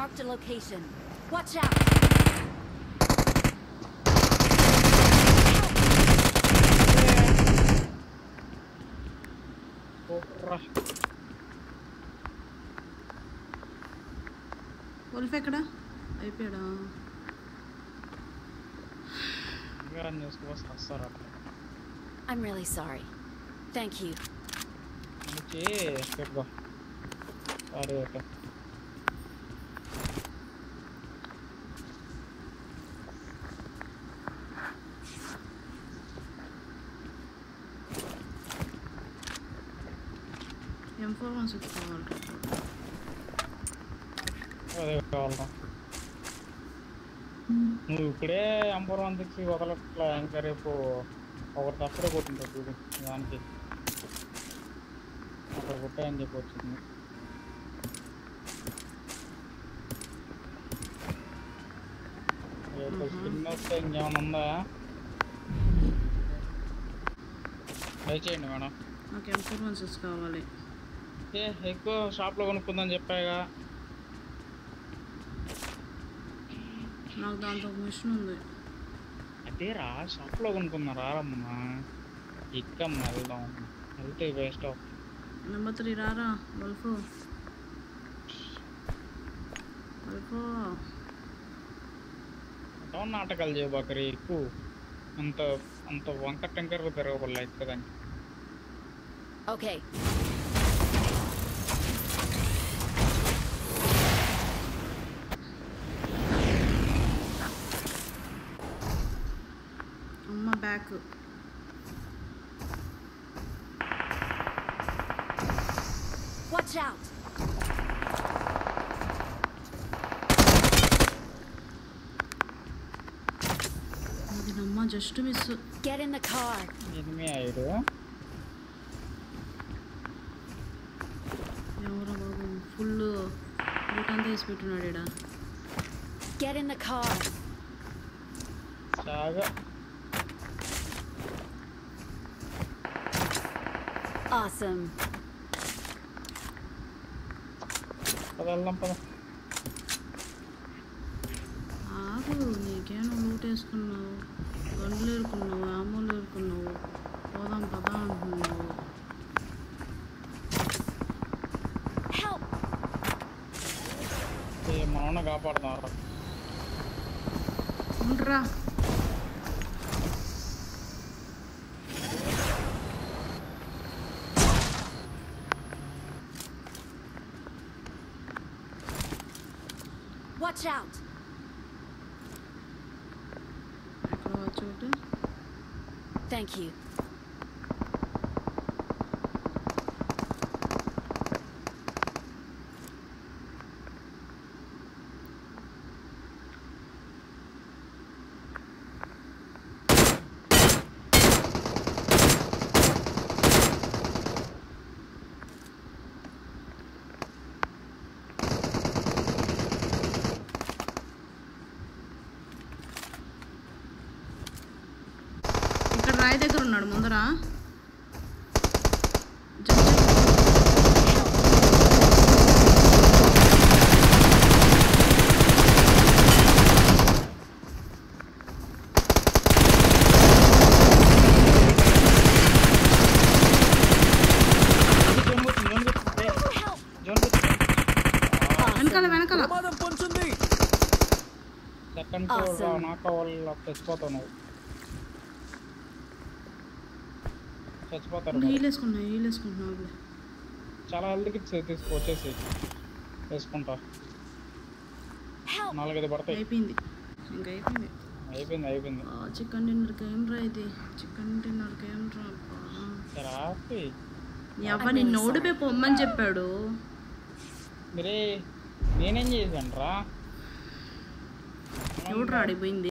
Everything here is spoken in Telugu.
Marked a location. Watch out. Wolf ekkada? అయిపోయాడా? I'm really sorry. Thank you. M416 కావాలి. నువ్వు ఇప్పుడే M416 వదలట్లా, ఇంకా రేపు ఒకటి తప్పుడే కొట్టింటావు చూడు దానికి. అక్కడ కొట్టాయని చెప్పి వచ్చింది. రేపు స్కిన్ వస్తే ఇంకేమైనా ఉందా? దయచేయండి మేడం. నాకు M416 కావాలి. ఎక్కువ షాప్లో కొనుక్కుందని చెప్పాగా. నాకు దాంతో ఒక మిషన్ ఉంది. అదే రా, షాప్లో కొనుక్కుందాం రారమ్మా. ఎక్కమ్మా వెళ్దాం, వెళ్తే వేస్ట్ ఆఫ్. నెంబర్ 3 రారా వల్ఫో. నాటకాలు చేయబాకరి ఎక్కువ. అంత అంత వంక టెంకర్లు తిరగబడలే ఎక్కువదాన్ని. Okay. అమ్మ బ్యాక్. Watch out. అది నమ్మ just miss. Get in the car. Enemy అయ్యాడు. ఎవరో బాబు ఫుల్ రూట్ అంతా వేసి పెట్టున్నాడు ఈడ. Get in the car. చాగా. Awesome. పదల్లం పద. ఆగు, నీకేమో లూట్ వేసుకున్నావు, గన్లు ఏరుకున్నావు, ఆమోలు ఏరుకున్నావు, పోదాం పదా అంటున్నావు. మన కాపాడుతున్నారు. ఉండరా Watch out. ఎక్కడ వచ్చి. Thank you. రాయి దగ్గర ఉన్నాడు ముందర. వెనకాల వెనకాల సెకండ్ నాకు వాళ్ళు తెచ్చిపోతావు. చచ్చిపోతారు. హీలేసుకుంటున్నావు. చాలా హెల్త్కి తీసుకొచ్చేసి వేసుకుంటా. 4-5 పడతాయి. అయిపోయింది, ఇంకా అయిపోయింది. అయిపోయింది. చికెన్ డిన్నర్కి ఏం రా ఇది? చికెన్ డిన్నర్కి ఏం రా? ఎవ నిన్ను ఓడిపోయి పొమ్మని చెప్పాడు. మీరే నేనేం చేశాను రా? ఎవడు రాడిపోయింది.